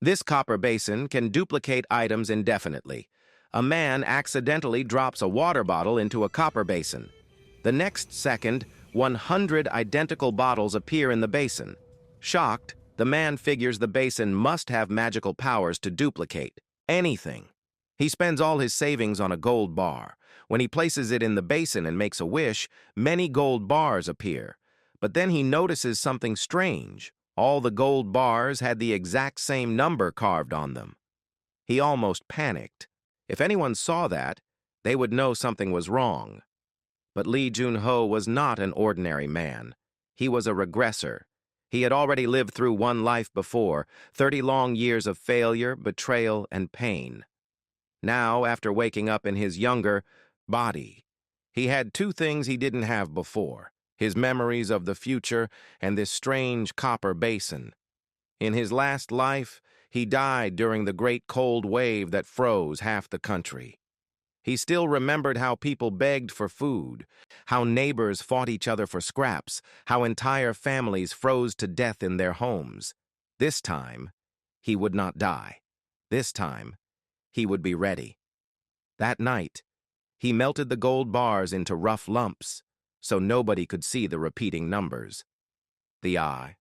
This copper basin can duplicate items indefinitely. A man accidentally drops a water bottle into a copper basin. The next second, 100 identical bottles appear in the basin. Shocked, the man figures the basin must have magical powers to duplicate anything. He spends all his savings on a gold bar. When he places it in the basin and makes a wish, many gold bars appear. But then he notices something strange. All the gold bars had the exact same number carved on them. He almost panicked. If anyone saw that, they would know something was wrong. But Lee Jun-ho was not an ordinary man. He was a regressor. He had already lived through one life before, 30 long years of failure, betrayal, and pain. Now, after waking up in his younger body, he had two things he didn't have before: his memories of the future and this strange copper basin. In his last life, he died during the great cold wave that froze half the country. He still remembered how people begged for food, how neighbors fought each other for scraps, how entire families froze to death in their homes. This time, he would not die. This time, he would be ready. That night, he melted the gold bars into rough lumps, so nobody could see the repeating numbers. The eye.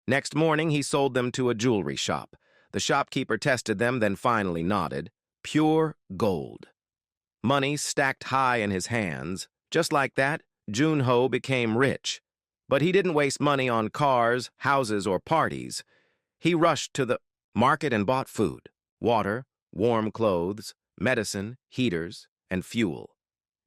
Next morning, he sold them to a jewelry shop. The shopkeeper tested them, then finally nodded. Pure gold. Money stacked high in his hands. Just like that, Jun-ho became rich. But he didn't waste money on cars, houses, or parties. He rushed to the market and bought food, water, warm clothes, medicine, heaters, and fuel.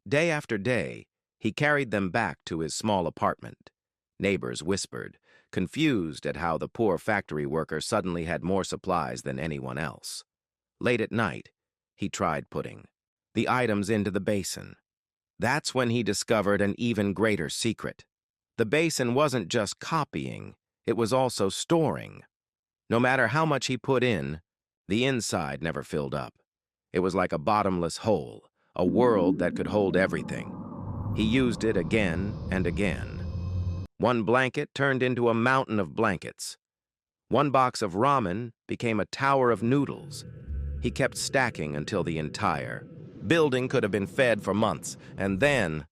Day after day, he carried them back to his small apartment. Neighbors whispered, confused at how the poor factory worker suddenly had more supplies than anyone else. Late at night, he tried putting the items into the basin. That's when he discovered an even greater secret. The basin wasn't just copying, it was also storing. No matter how much he put in, the inside never filled up. It was like a bottomless hole, a world that could hold everything. He used it again and again. One blanket turned into a mountain of blankets. One box of ramen became a tower of noodles. He kept stacking until the entire building could have been fed for months, and then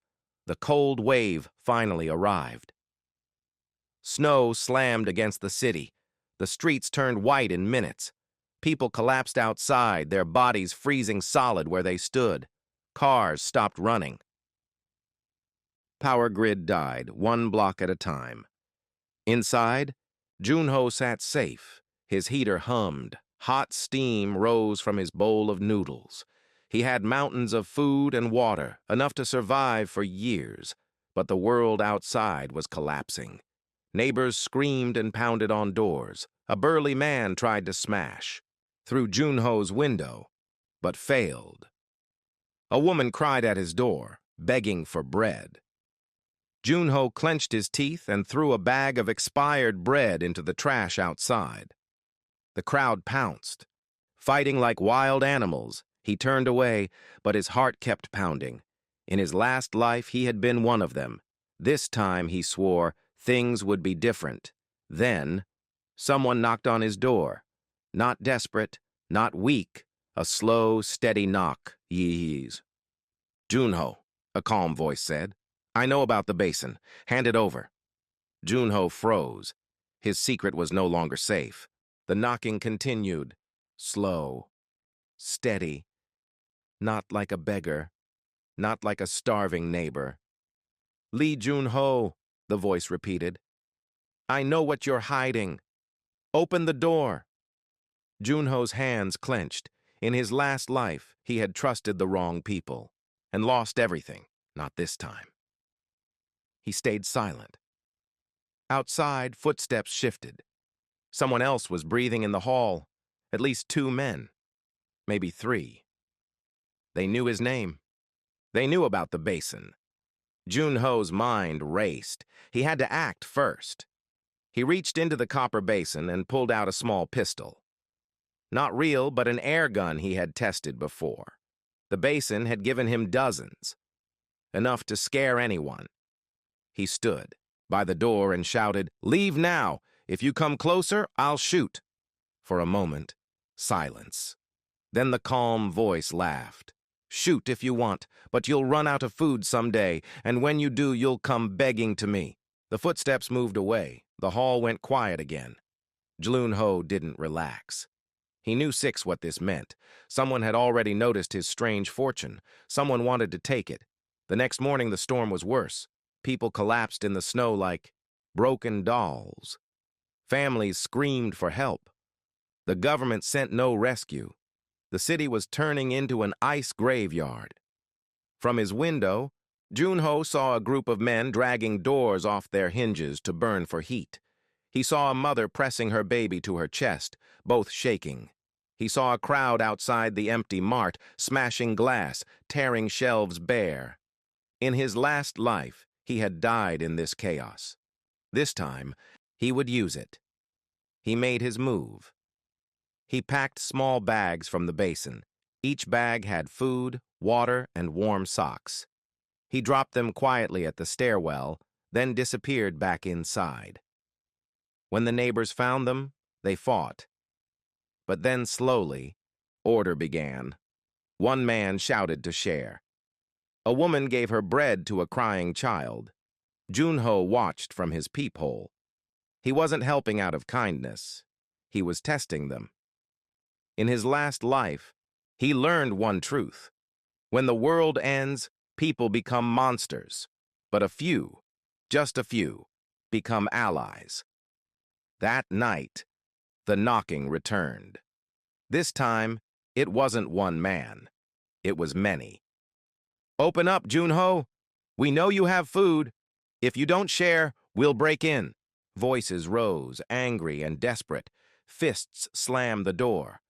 the cold wave finally arrived. Snow slammed against the city. The streets turned white in minutes. People collapsed outside, their bodies freezing solid where they stood. Cars stopped running. Power grid died, one block at a time. Inside, Jun-ho sat safe. His heater hummed. Hot steam rose from his bowl of noodles. He had mountains of food and water, enough to survive for years, but the world outside was collapsing. Neighbors screamed and pounded on doors. A burly man tried to smash through Jun-ho's window, but failed. A woman cried at his door, begging for bread. Jun-ho clenched his teeth and threw a bag of expired bread into the trash outside. The crowd pounced. Fighting like wild animals, he turned away, but his heart kept pounding. In his last life, he had been one of them. This time, he swore, things would be different. Then, someone knocked on his door. Not desperate, not weak, a slow, steady knock. Yeez. Jun-ho, a calm voice said. I know about the basin. Hand it over. Jun-ho froze. His secret was no longer safe. The knocking continued. Slow. Steady. Not like a beggar. Not like a starving neighbor. Lee Jun-ho, the voice repeated. I know what you're hiding. Open the door. Jun-ho's hands clenched. In his last life, he had trusted the wrong people and lost everything, not this time. He stayed silent. Outside, footsteps shifted. Someone else was breathing in the hall. At least 2 men. Maybe 3. They knew his name. They knew about the basin. Jun-ho's mind raced. He had to act first. He reached into the copper basin and pulled out a small pistol. Not real, but an air gun he had tested before. The basin had given him dozens. Enough to scare anyone. He stood by the door and shouted, Leave now! If you come closer, I'll shoot. For a moment, Silence. Then the calm voice laughed. "Shoot if you want, but you'll run out of food someday, and when you do, you'll come begging to me." The footsteps moved away. The hall went quiet again. Jun-ho didn't relax. He knew what this meant. Someone had already noticed his strange fortune. Someone wanted to take it. The next morning, the storm was worse. People collapsed in the snow like broken dolls. Families screamed for help. The government sent no rescue. The city was turning into an ice graveyard. From his window, Jun-ho saw a group of men dragging doors off their hinges to burn for heat. He saw a mother pressing her baby to her chest, both shaking. He saw a crowd outside the empty mart, smashing glass, tearing shelves bare. In his last life, he had died in this chaos. This time, he would use it. He made his move. He packed small bags from the basin. Each bag had food, water, and warm socks. He dropped them quietly at the stairwell, then disappeared back inside. When the neighbors found them, they fought. But then slowly, order began. One man shouted to share. A woman gave her bread to a crying child. Jun-ho watched from his peephole. He wasn't helping out of kindness. He was testing them. In his last life, he learned one truth. When the world ends, people become monsters. But a few, just a few, become allies. That night, the knocking returned. This time, it wasn't one man. It was many. "Open up, Jun-ho. We know you have food. If you don't share, we'll break in." Voices rose, angry and desperate. Fists slammed the door.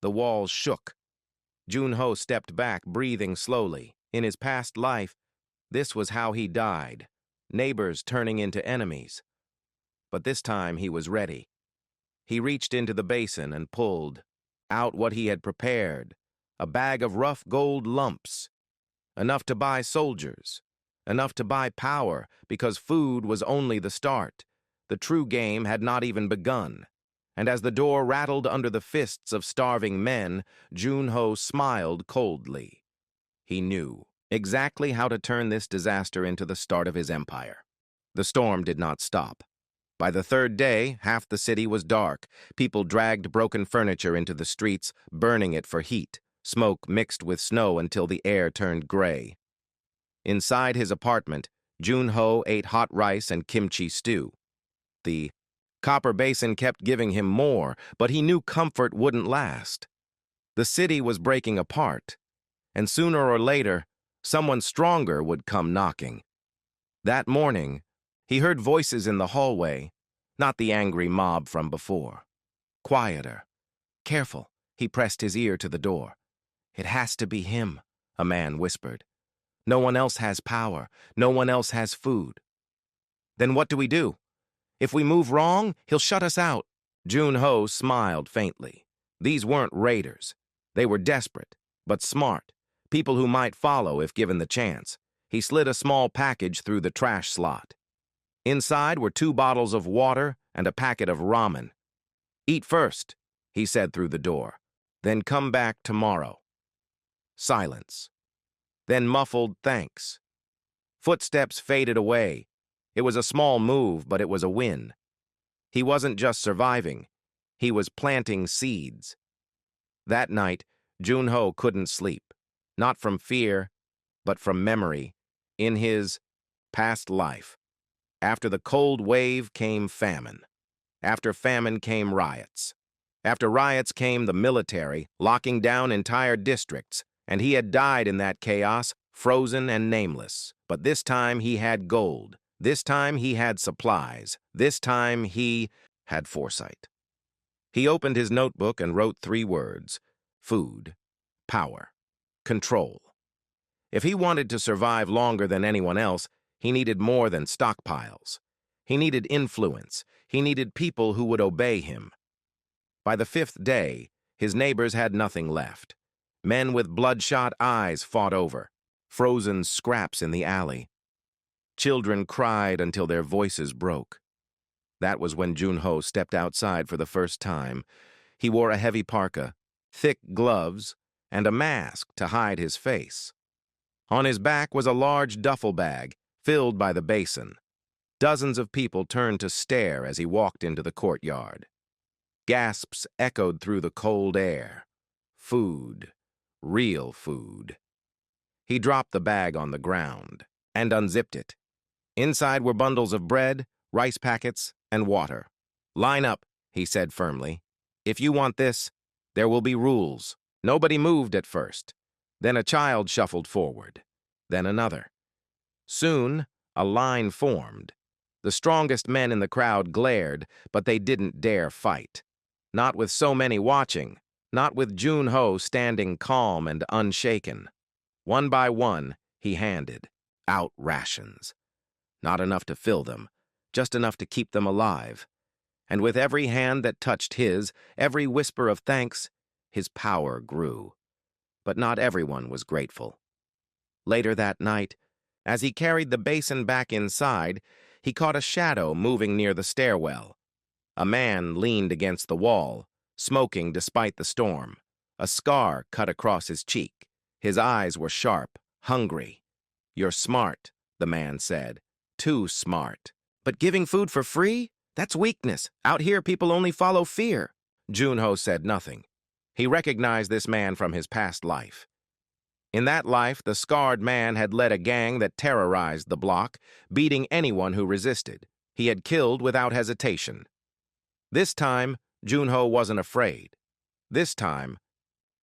The walls shook. Jun-ho stepped back, breathing slowly. In his past life, this was how he died, neighbors turning into enemies. But this time he was ready. He reached into the basin and pulled out what he had prepared, a bag of rough gold lumps, enough to buy soldiers, enough to buy power, because food was only the start. The true game had not even begun. And as the door rattled under the fists of starving men, Jun-ho smiled coldly. He knew exactly how to turn this disaster into the start of his empire. The storm did not stop. By the third day, half the city was dark. People dragged broken furniture into the streets, burning it for heat. Smoke mixed with snow until the air turned gray. Inside his apartment, Jun-ho ate hot rice and kimchi stew. The copper basin kept giving him more, but he knew comfort wouldn't last. The city was breaking apart, and sooner or later, someone stronger would come knocking. That morning, he heard voices in the hallway, not the angry mob from before. Quieter. Careful, he pressed his ear to the door. "It has to be him," a man whispered. "No one else has power. No one else has food." "Then what do we do? If we move wrong, he'll shut us out." Jun-ho smiled faintly. These weren't raiders. They were desperate, but smart. People who might follow if given the chance. He slid a small package through the trash slot. Inside were 2 bottles of water and a packet of ramen. "Eat first," he said through the door. "Then come back tomorrow." Silence. Then muffled thanks. Footsteps faded away. It was a small move, but it was a win. He wasn't just surviving. He was planting seeds. That night, Jun-ho couldn't sleep. Not from fear, but from memory. In his past life. After the cold wave came famine. After famine came riots. After riots came the military, locking down entire districts, and he had died in that chaos, frozen and nameless. But this time he had gold. This time he had supplies. This time he had foresight. He opened his notebook and wrote 3 words: food, power, control. If he wanted to survive longer than anyone else, he needed more than stockpiles. He needed influence. He needed people who would obey him. By the 5th day, his neighbors had nothing left. Men with bloodshot eyes fought over, frozen scraps in the alley. Children cried until their voices broke. That was when Jun-ho stepped outside for the first time. He wore a heavy parka, thick gloves, and a mask to hide his face. On his back was a large duffel bag filled by the basin. Dozens of people turned to stare as he walked into the courtyard. Gasps echoed through the cold air. Food. Real food. He dropped the bag on the ground and unzipped it. Inside were bundles of bread, rice packets, and water. "Line up," he said firmly. "If you want this, there will be rules." Nobody moved at first. Then a child shuffled forward. Then another. Soon, a line formed. The strongest men in the crowd glared, but they didn't dare fight. Not with so many watching, not with Junho standing calm and unshaken. One by one, he handed out rations. Not enough to fill them, just enough to keep them alive. And with every hand that touched his, every whisper of thanks, his power grew. But not everyone was grateful. Later that night, as he carried the basin back inside, he caught a shadow moving near the stairwell. A man leaned against the wall, smoking despite the storm. A scar cut across his cheek. His eyes were sharp, hungry. "You're smart," the man said. "Too smart. But giving food for free? That's weakness. Out here, people only follow fear." Junho said nothing. He recognized this man from his past life. In that life, the scarred man had led a gang that terrorized the block, beating anyone who resisted. He had killed without hesitation. This time, Junho wasn't afraid. This time,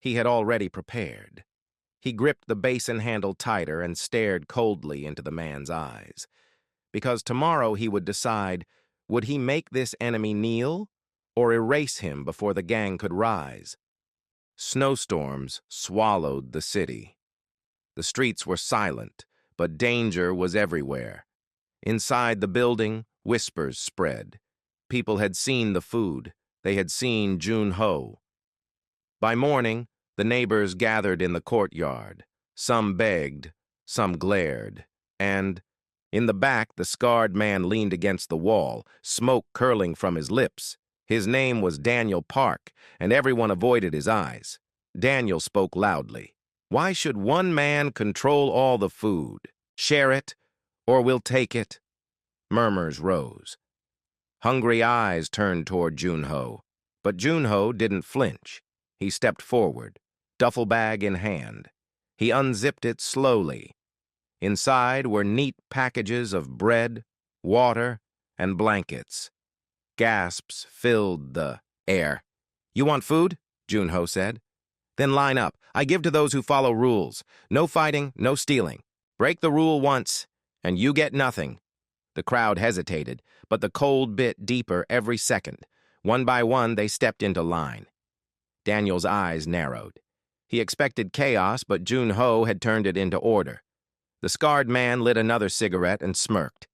he had already prepared. He gripped the basin handle tighter and stared coldly into the man's eyes. Because tomorrow he would decide, would he make this enemy kneel or erase him before the gang could rise? Snowstorms swallowed the city. The streets were silent, but danger was everywhere. Inside the building, whispers spread. People had seen the food. They had seen Junho. By morning, the neighbors gathered in the courtyard. Some begged, some glared, and in the back, the scarred man leaned against the wall, smoke curling from his lips. His name was Daniel Park, and everyone avoided his eyes. Daniel spoke loudly. "Why should one man control all the food? Share it, or we'll take it." Murmurs rose. Hungry eyes turned toward Junho, but Junho didn't flinch. He stepped forward, duffel bag in hand. He unzipped it slowly. Inside were neat packages of bread, water, and blankets. Gasps filled the air. "You want food?" Junho said. "Then line up. I give to those who follow rules. No fighting, no stealing. Break the rule once, and you get nothing." The crowd hesitated, but the cold bit deeper every second. One by one, they stepped into line. Daniel's eyes narrowed. He expected chaos, but Junho had turned it into order. The scarred man lit another cigarette and smirked.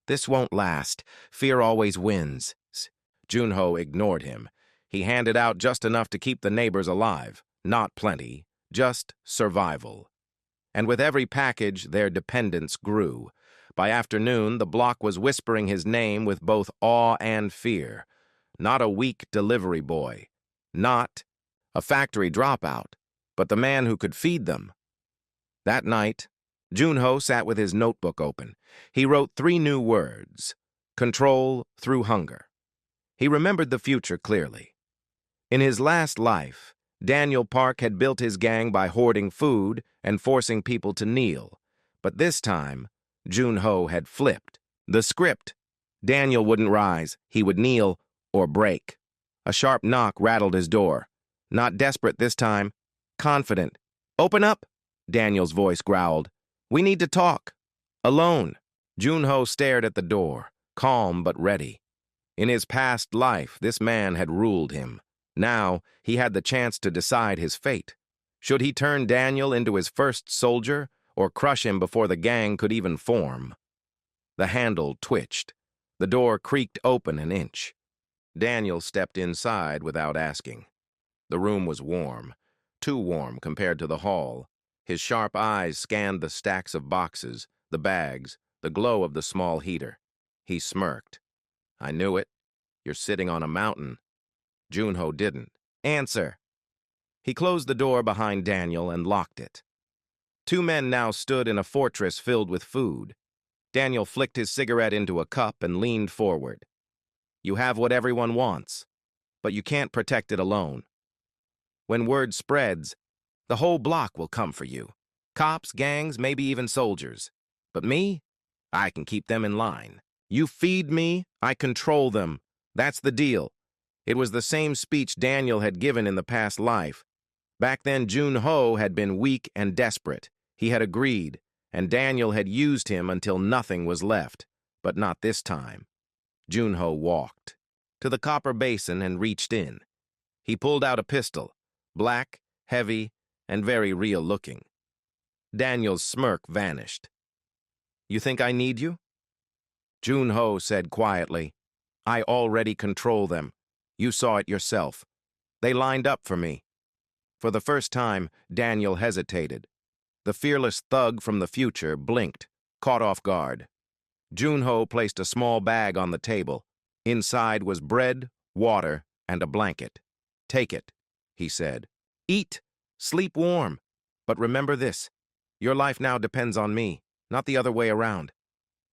"This won't last. Fear always wins." Junho ignored him. He handed out just enough to keep the neighbors alive. Not plenty, just survival. And with every package, their dependence grew. By afternoon, the block was whispering his name with both awe and fear. Not a weak delivery boy. Not a factory dropout, but the man who could feed them. That night, Junho sat with his notebook open. He wrote 3 new words: control through hunger. He remembered the future clearly. In his last life, Daniel Park had built his gang by hoarding food and forcing people to kneel. But this time, Junho had flipped. The script: Daniel wouldn't rise, he would kneel or break. A sharp knock rattled his door. Not desperate this time, confident. "Open up," Daniel's voice growled. "We need to talk. Alone." Junho stared at the door, calm but ready. In his past life, this man had ruled him. Now, he had the chance to decide his fate. Should he turn Daniel into his first soldier, or crush him before the gang could even form? The handle twitched. The door creaked open an inch. Daniel stepped inside without asking. The room was warm, too warm compared to the hall. His sharp eyes scanned the stacks of boxes, the bags, the glow of the small heater. He smirked. "I knew it. You're sitting on a mountain." Junho didn't. Answer. He closed the door behind Daniel and locked it. Two men now stood in a fortress filled with food. Daniel flicked his cigarette into a cup and leaned forward. You have what everyone wants, but you can't protect it alone. When word spreads, the whole block will come for you. Cops, gangs, maybe even soldiers. But me? I can keep them in line. You feed me, I control them. That's the deal. It was the same speech Daniel had given in the past life. Back then, Jun-ho had been weak and desperate. He had agreed, and Daniel had used him until nothing was left. But not this time. Jun-ho walked to the copper basin and reached in. He pulled out a pistol, black, heavy, and very real-looking. Daniel's smirk vanished. You think I need you? Jun-ho said quietly, I already control them. You saw it yourself. They lined up for me. For the first time, Daniel hesitated. The fearless thug from the future blinked, caught off guard. Jun-ho placed a small bag on the table. Inside was bread, water, and a blanket. Take it, he said. Eat, sleep warm. But remember this, your life now depends on me, not the other way around.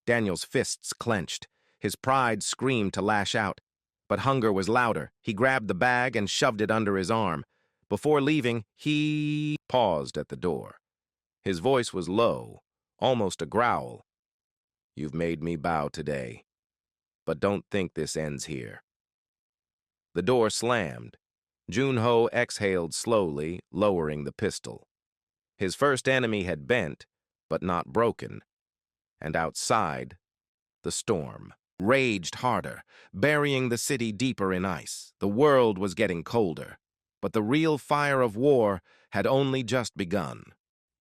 Daniel's fists clenched. His pride screamed to lash out. But hunger was louder. He grabbed the bag and shoved it under his arm. Before leaving, he paused at the door. His voice was low, almost a growl. You've made me bow today, but don't think this ends here. The door slammed. Jun-ho exhaled slowly, lowering the pistol. His first enemy had bent, but not broken. And outside, the storm raged harder, burying the city deeper in ice. The world was getting colder, but the real fire of war had only just begun.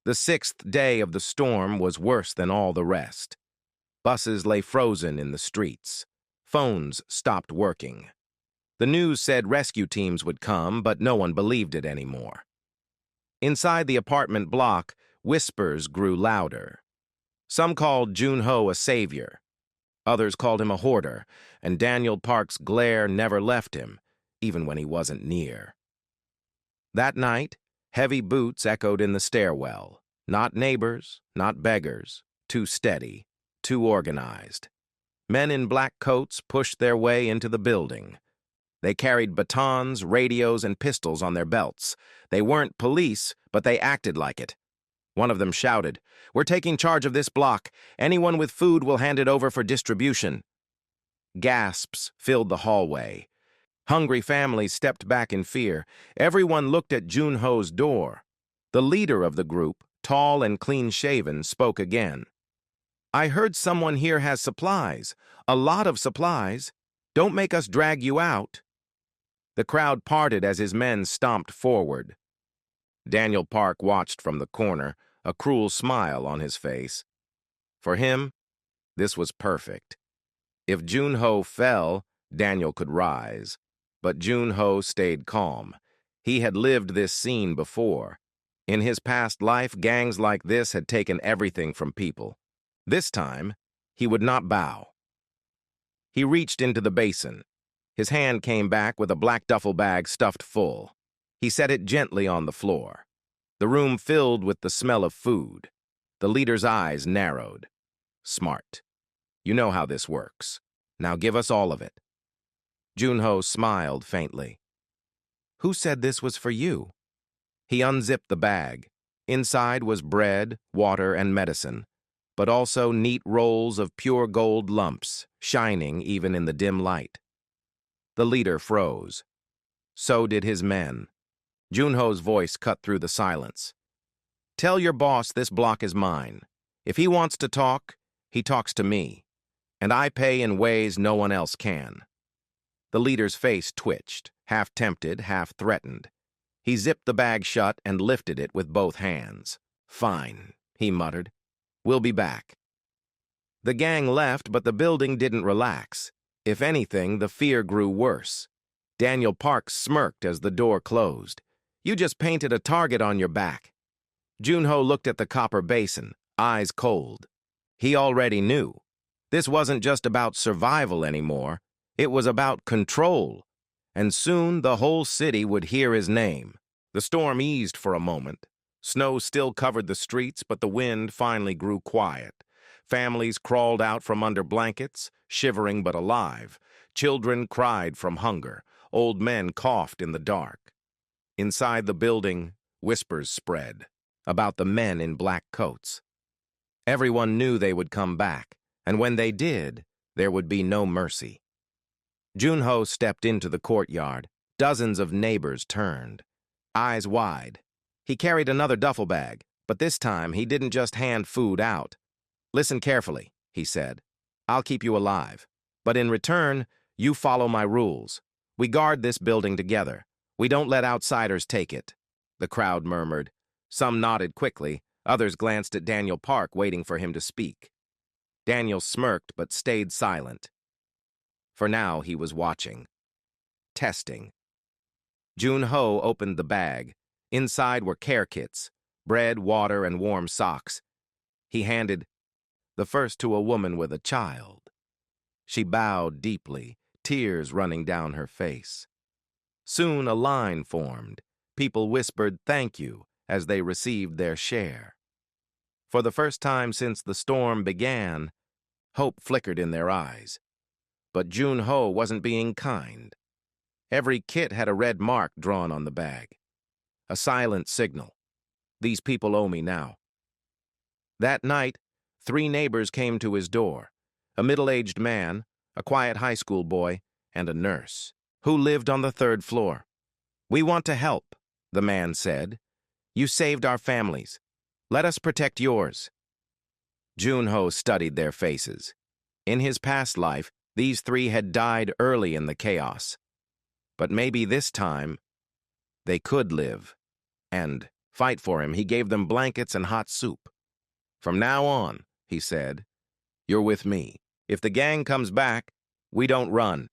The sixth day of the storm was worse than all the rest. Buses lay frozen in the streets. Phones stopped working. The news said rescue teams would come, but no one believed it anymore. Inside the apartment block, whispers grew louder. Some called Jun-ho a savior. Others called him a hoarder, and Daniel Park's glare never left him, even when he wasn't near. That night, heavy boots echoed in the stairwell. Not neighbors, not beggars, too steady, too organized. Men in black coats pushed their way into the building. They carried batons, radios, and pistols on their belts. They weren't police, but they acted like it. One of them shouted, "We're taking charge of this block. Anyone with food will hand it over for distribution." Gasps filled the hallway. Hungry families stepped back in fear. Everyone looked at Jun-ho's door. The leader of the group, tall and clean-shaven, spoke again. I heard someone here has supplies. A lot of supplies. Don't make us drag you out. The crowd parted as his men stomped forward. Daniel Park watched from the corner, a cruel smile on his face. For him, this was perfect. If Jun-ho fell, Daniel could rise. But Jun-ho stayed calm. He had lived this scene before. In his past life, gangs like this had taken everything from people. This time, he would not bow. He reached into the basin. His hand came back with a black duffel bag stuffed full. He set it gently on the floor. The room filled with the smell of food. The leader's eyes narrowed. Smart. You know how this works. Now give us all of it. Jun-ho smiled faintly. Who said this was for you? He unzipped the bag. Inside was bread, water, and medicine, but also neat rolls of pure gold lumps, shining even in the dim light. The leader froze. So did his men. Jun-ho's voice cut through the silence. Tell your boss this block is mine. If he wants to talk, he talks to me. And I pay in ways no one else can. The leader's face twitched, half tempted, half threatened. He zipped the bag shut and lifted it with both hands. Fine, he muttered. We'll be back. The gang left, but the building didn't relax. If anything, the fear grew worse. Daniel Park smirked as the door closed. You just painted a target on your back. Jun-ho looked at the copper basin, eyes cold. He already knew. This wasn't just about survival anymore. It was about control. and soon the whole city would hear his name. The storm eased for a moment. Snow still covered the streets, but the wind finally grew quiet. Families crawled out from under blankets, shivering but alive. Children cried from hunger. Old men coughed in the dark. Inside the building, whispers spread about the men in black coats. Everyone knew they would come back, and when they did, there would be no mercy. Junho stepped into the courtyard. Dozens of neighbors turned, eyes wide. He carried another duffel bag, but this time he didn't just hand food out. "Listen carefully," he said. "I'll keep you alive. But in return, you follow my rules. We guard this building together. We don't let outsiders take it." The crowd murmured. Some nodded quickly. Others glanced at Daniel Park, waiting for him to speak. Daniel smirked but stayed silent. For now, he was watching. Testing. Junho opened the bag. Inside were care kits, bread, water, and warm socks. He handed the first to a woman with a child. She bowed deeply, tears running down her face. Soon a line formed. People whispered thank you as they received their share. For the first time since the storm began, hope flickered in their eyes. But Junho wasn't being kind. Every kit had a red mark drawn on the bag. A silent signal. These people owe me now. That night, 3 neighbors came to his door. A middle-aged man, a quiet high school boy, and a nurse, who lived on the 3rd floor. "We want to help," the man said. "You saved our families. Let us protect yours." Junho studied their faces. In his past life, these 3 had died early in the chaos. But maybe this time, they could live. And fight for him, he gave them blankets and hot soup. "From now on," he said, "you're with me. If the gang comes back, we don't run.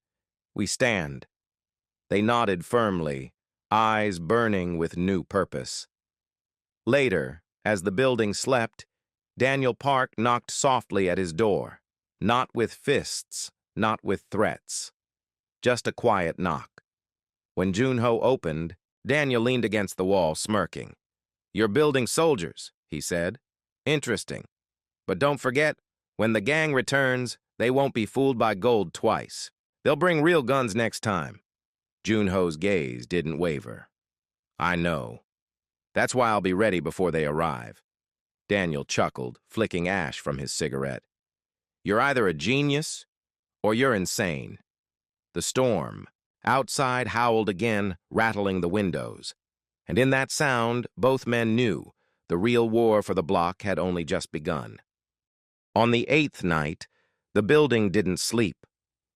We stand." They nodded firmly, eyes burning with new purpose. Later, as the building slept, Daniel Park knocked softly at his door. Not with fists, not with threats. Just a quiet knock. When Junho opened, Daniel leaned against the wall, smirking. "You're building soldiers," he said. "Interesting. But don't forget, when the gang returns, they won't be fooled by gold twice. They'll bring real guns next time." Junho's gaze didn't waver. "I know. That's why I'll be ready before they arrive." Daniel chuckled, flicking ash from his cigarette. "You're either a genius or you're insane." The storm outside howled again, rattling the windows. And in that sound, both men knew the real war for the block had only just begun. On the 8th night, the building didn't sleep.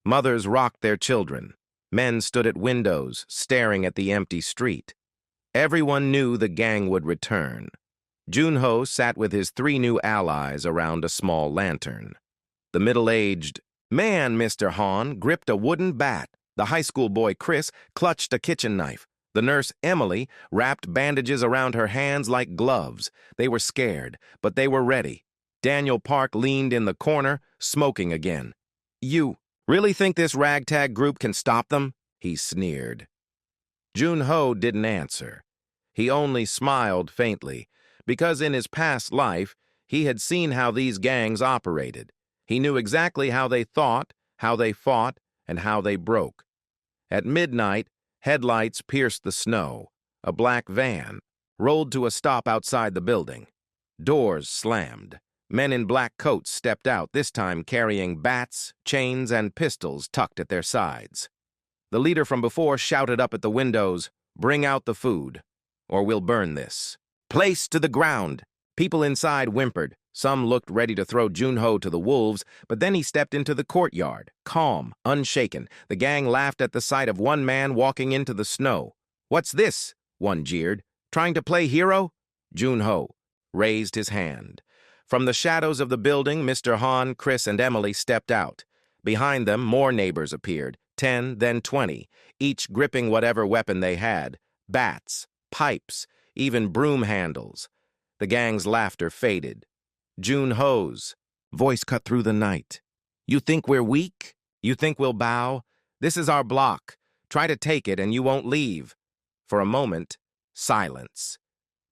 Mothers rocked their children. Men stood at windows, staring at the empty street. Everyone knew the gang would return. Junho sat with his 3 new allies around a small lantern. The middle-aged man, Mr. Han, gripped a wooden bat. The high school boy, Chris, clutched a kitchen knife. The nurse, Emily, wrapped bandages around her hands like gloves. They were scared, but they were ready. Daniel Park leaned in the corner, smoking again. "You really think this ragtag group can stop them?" he sneered. Junho didn't answer. He only smiled faintly, because in his past life, he had seen how these gangs operated. He knew exactly how they thought, how they fought, and how they broke. At midnight, headlights pierced the snow. A black van rolled to a stop outside the building. Doors slammed. Men in black coats stepped out, this time carrying bats, chains, and pistols tucked at their sides. The leader from before shouted up at the windows, "Bring out the food, or we'll burn this." "Place to the ground!" People inside whimpered. Some looked ready to throw Junho to the wolves, but then he stepped into the courtyard, calm, unshaken. The gang laughed at the sight of one man walking into the snow. "What's this?" one jeered. "Trying to play hero?" Junho raised his hand. From the shadows of the building, Mr. Han, Chris, and Emily stepped out. Behind them, more neighbors appeared, 10, then 20, each gripping whatever weapon they had, bats, pipes, even broom handles. The gang's laughter faded. Junho's voice cut through the night. "You think we're weak? You think we'll bow? This is our block. Try to take it and you won't leave." For a moment, silence.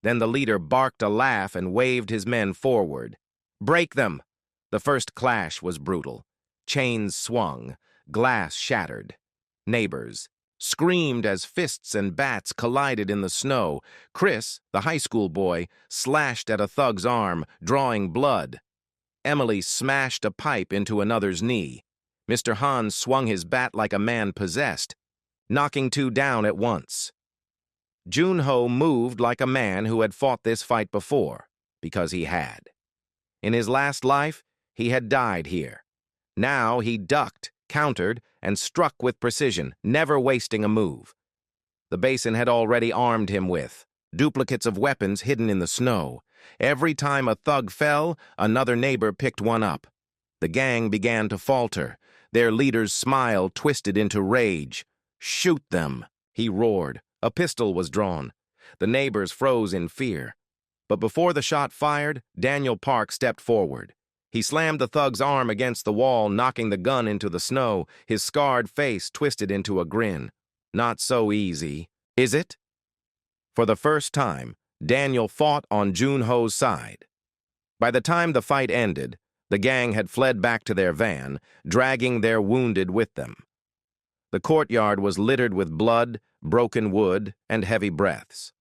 Then the leader barked a laugh and waved his men forward. "Break them!" The first clash was brutal. Chains swung, glass shattered. Neighbors screamed as fists and bats collided in the snow. Chris, the high school boy, slashed at a thug's arm, drawing blood. Emily smashed a pipe into another's knee. Mr. Hans swung his bat like a man possessed, knocking two down at once. Junho moved like a man who had fought this fight before, because he had. In his last life, he had died here. Now he ducked, countered, and struck with precision, never wasting a move. The basin had already armed him with duplicates of weapons hidden in the snow. Every time a thug fell, another neighbor picked one up. The gang began to falter. Their leader's smile twisted into rage. "Shoot them," he roared. A pistol was drawn. The neighbors froze in fear. But before the shot fired, Daniel Park stepped forward. He slammed the thug's arm against the wall, knocking the gun into the snow, his scarred face twisted into a grin. "Not so easy, is it?" For the first time, Daniel fought on Junho's side. By the time the fight ended, the gang had fled back to their van, dragging their wounded with them. The courtyard was littered with blood, broken wood, and heavy breaths.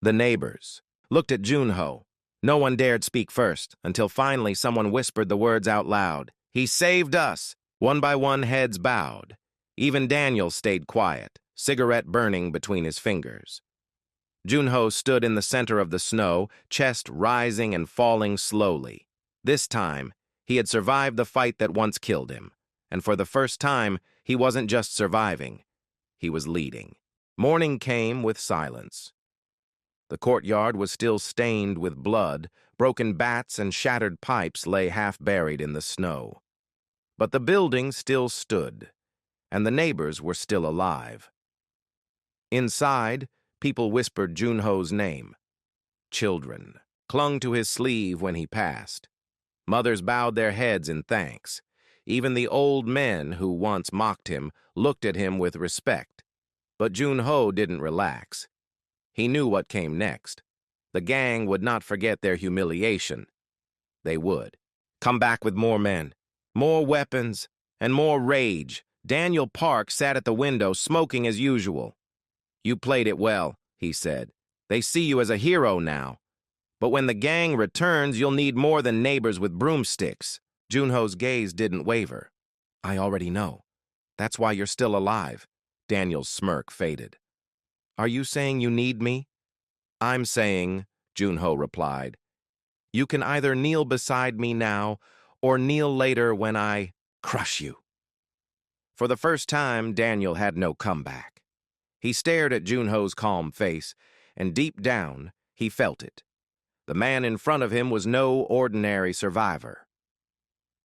The neighbors looked at Junho. No one dared speak first, until finally someone whispered the words out loud. "He saved us!" One by one, heads bowed. Even Daniel stayed quiet, cigarette burning between his fingers. Junho stood in the center of the snow, chest rising and falling slowly. This time, he had survived the fight that once killed him. And for the first time, he wasn't just surviving. He was leading. Morning came with silence. The courtyard was still stained with blood. Broken bats and shattered pipes lay half buried in the snow. But the building still stood, and the neighbors were still alive. Inside, people whispered Junho's name. Children clung to his sleeve when he passed. Mothers bowed their heads in thanks. Even the old men who once mocked him looked at him with respect. But Junho didn't relax. He knew what came next. The gang would not forget their humiliation. They would come back with more men, more weapons, and more rage. Daniel Park sat at the window, smoking as usual. "You played it well," he said. "They see you as a hero now. But when the gang returns, you'll need more than neighbors with broomsticks." Junho's gaze didn't waver. "I already know. That's why you're still alive." Daniel's smirk faded. "Are you saying you need me?" "I'm saying," Junho replied, "you can either kneel beside me now or kneel later when I crush you." For the first time, Daniel had no comeback. He stared at Junho's calm face, and deep down, he felt it. The man in front of him was no ordinary survivor.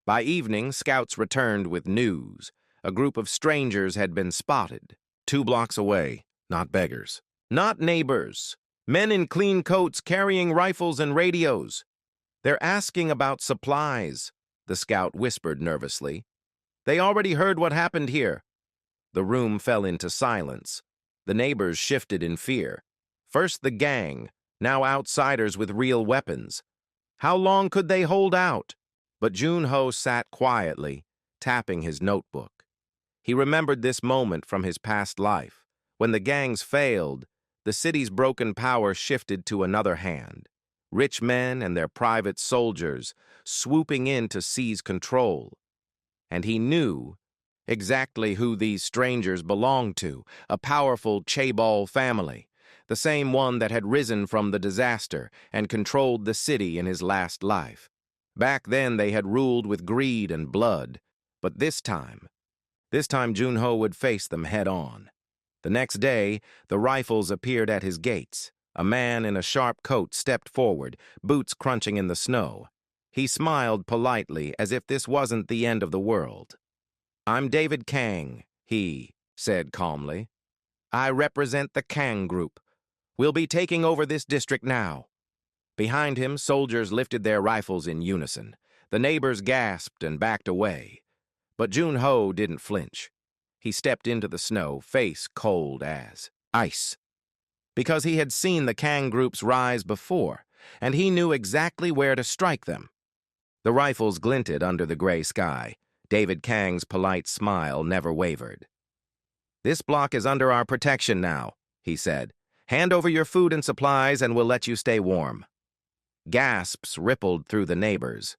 By evening, scouts returned with news. A group of strangers had been spotted, 2 blocks away. Not beggars, not neighbors. Men in clean coats carrying rifles and radios. "They're asking about supplies," the scout whispered nervously. "They already heard what happened here." The room fell into silence. The neighbors shifted in fear. First the gang, now outsiders with real weapons. How long could they hold out? But Junho sat quietly, tapping his notebook. He remembered this moment from his past life. When the gangs failed, the city's broken power shifted to another hand. Rich men and their private soldiers swooping in to seize control. And he knew exactly who these strangers belonged to, a powerful Chaebol family, the same one that had risen from the disaster and controlled the city in his last life. Back then they had ruled with greed and blood, but this time Junho would face them head-on. The next day, the rifles appeared at his gates. A man in a sharp coat stepped forward, boots crunching in the snow. He smiled politely, as if this wasn't the end of the world. "I'm David Kang," he said calmly. "I represent the Kang Group. We'll be taking over this district now." Behind him, soldiers lifted their rifles in unison. The neighbors gasped and backed away. But Junho didn't flinch. He stepped into the snow, face cold as ice. Because he had seen the Kang groups rise before, and he knew exactly where to strike them. The rifles glinted under the gray sky. David Kang's polite smile never wavered. "This block is under our protection now," he said. "Hand over your food and supplies and we'll let you stay warm." Gasps rippled through the neighbors.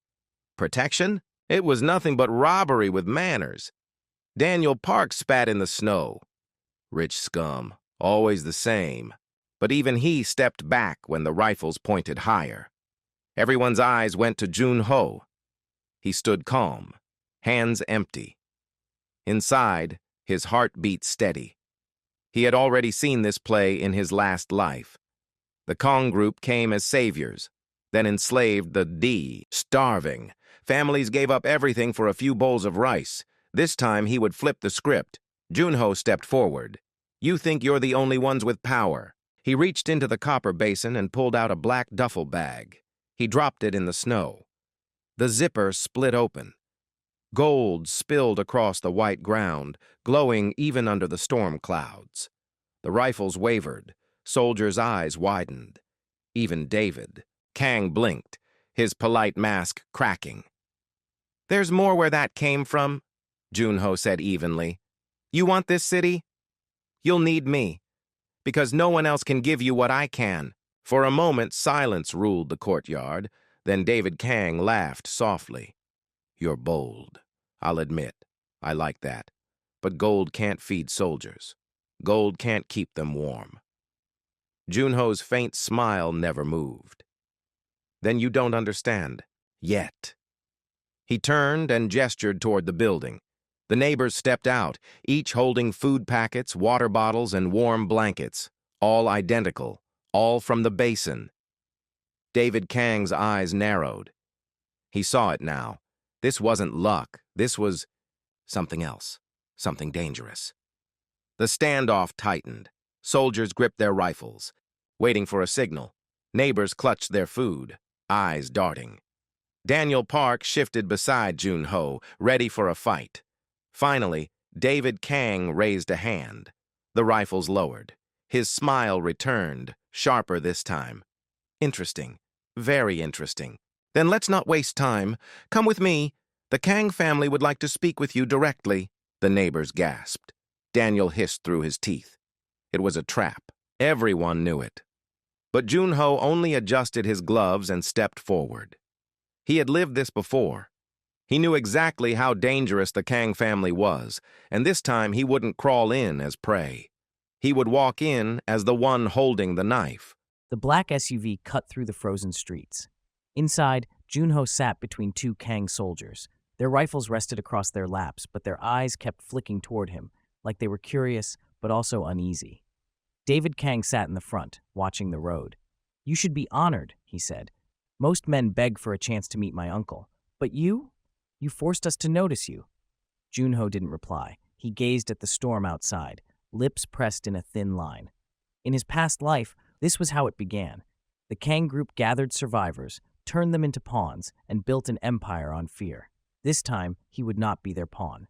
Protection? It was nothing but robbery with manners. Daniel Park spat in the snow. Rich scum, always the same. But even he stepped back when the rifles pointed higher. Everyone's eyes went to Jun-ho. He stood calm, hands empty. Inside, his heart beat steady. He had already seen this play in his last life. The Kong group came as saviors, then enslaved the starving. Families gave up everything for a few bowls of rice. This time he would flip the script. Jun-ho stepped forward. "You think you're the only ones with power." He reached into the copper basin and pulled out a black duffel bag. He dropped it in the snow. The zipper split open. Gold spilled across the white ground, glowing even under the storm clouds. The rifles wavered. Soldiers' eyes widened. Even David. Kang blinked, his polite mask cracking. "There's more where that came from," Jun-ho said evenly. "You want this city? You'll need me, because no one else can give you what I can." For a moment, silence ruled the courtyard. Then David Kang laughed softly. "You're bold. I'll admit. I like that. But gold can't feed soldiers. Gold can't keep them warm." Jun-ho's faint smile never moved. "Then you don't understand. Yet." He turned and gestured toward the building. The neighbors stepped out, each holding food packets, water bottles, and warm blankets, all identical, all from the basin. David Kang's eyes narrowed. He saw it now. This wasn't luck. This was something else, something dangerous. The standoff tightened. Soldiers gripped their rifles, waiting for a signal. Neighbors clutched their food, eyes darting. Daniel Park shifted beside Jun-ho, ready for a fight. Finally, David Kang raised a hand. The rifles lowered. His smile returned, sharper this time. "Interesting. Very interesting. Then let's not waste time. Come with me. The Kang family would like to speak with you directly." The neighbors gasped. Daniel hissed through his teeth. It was a trap. Everyone knew it. But Jun-ho only adjusted his gloves and stepped forward. He had lived this before. He knew exactly how dangerous the Kang family was, and this time he wouldn't crawl in as prey. He would walk in as the one holding the knife. The black SUV cut through the frozen streets. Inside, Jun-ho sat between two Kang soldiers. Their rifles rested across their laps, but their eyes kept flicking toward him, like they were curious but also uneasy. David Kang sat in the front, watching the road. "You should be honored," he said. "Most men beg for a chance to meet my uncle. But you? You forced us to notice you." Jun-ho didn't reply. He gazed at the storm outside, lips pressed in a thin line. In his past life, this was how it began. The Kang group gathered survivors, turned them into pawns, and built an empire on fear. This time, he would not be their pawn.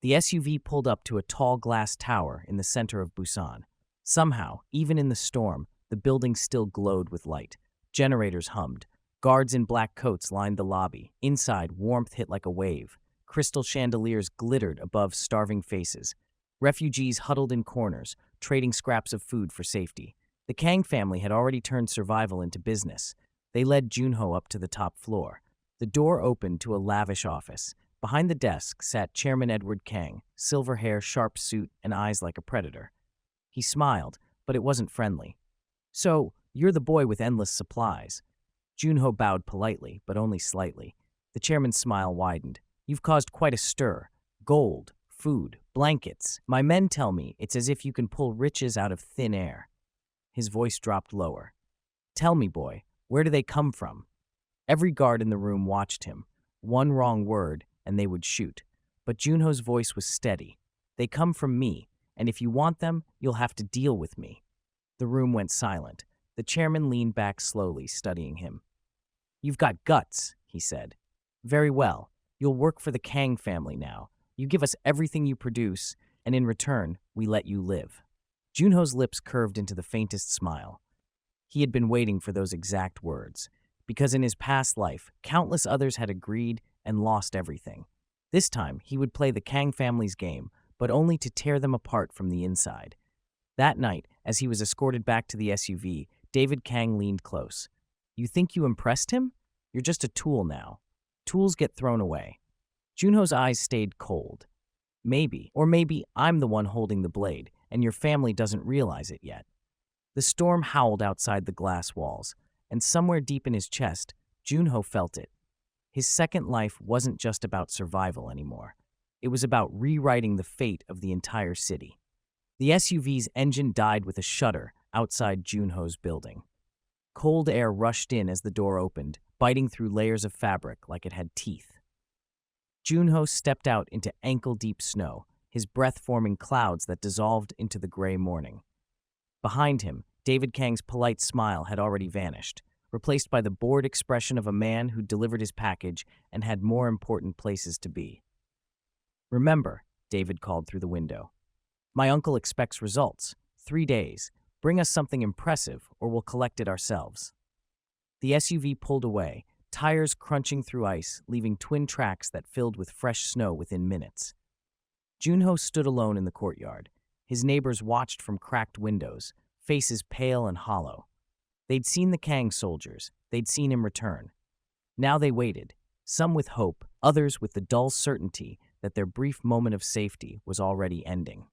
The SUV pulled up to a tall glass tower in the center of Busan. Somehow, even in the storm, the building still glowed with light. Generators hummed. Guards in black coats lined the lobby. Inside, warmth hit like a wave. Crystal chandeliers glittered above starving faces. Refugees huddled in corners, trading scraps of food for safety. The Kang family had already turned survival into business. They led Jun-ho up to the top floor. The door opened to a lavish office. Behind the desk sat Chairman Edward Kang, silver hair, sharp suit, and eyes like a predator. He smiled, but it wasn't friendly. "So, you're the boy with endless supplies." Jun-ho bowed politely, but only slightly. The chairman's smile widened. "You've caused quite a stir. Gold, food, blankets. My men tell me it's as if you can pull riches out of thin air." His voice dropped lower. "Tell me, boy, where do they come from?" Every guard in the room watched him. One wrong word, and they would shoot. But Jun-ho's voice was steady. "They come from me, and if you want them, you'll have to deal with me." The room went silent. The chairman leaned back slowly, studying him. "You've got guts," he said. "Very well. You'll work for the Kang family now. You give us everything you produce, and in return, we let you live." Junho's lips curved into the faintest smile. He had been waiting for those exact words, because in his past life, countless others had agreed and lost everything. This time, he would play the Kang family's game, but only to tear them apart from the inside. That night, as he was escorted back to the SUV, David Kang leaned close. "You think you impressed him? You're just a tool now. Tools get thrown away." Junho's eyes stayed cold. "Maybe, or maybe I'm the one holding the blade, and your family doesn't realize it yet." The storm howled outside the glass walls, and somewhere deep in his chest, Junho felt it. His second life wasn't just about survival anymore. It was about rewriting the fate of the entire city. The SUV's engine died with a shudder outside Junho's building. Cold air rushed in as the door opened, biting through layers of fabric like it had teeth. Junho stepped out into ankle-deep snow, his breath forming clouds that dissolved into the gray morning. Behind him, David Kang's polite smile had already vanished, replaced by the bored expression of a man who delivered his package and had more important places to be. "Remember," David called through the window, "my uncle expects results. 3 days. Bring us something impressive, or we'll collect it ourselves." The SUV pulled away, tires crunching through ice, leaving twin tracks that filled with fresh snow within minutes. Junho stood alone in the courtyard. His neighbors watched from cracked windows, faces pale and hollow. They'd seen the Kang soldiers. They'd seen him return. Now they waited, some with hope, others with the dull certainty that their brief moment of safety was already ending.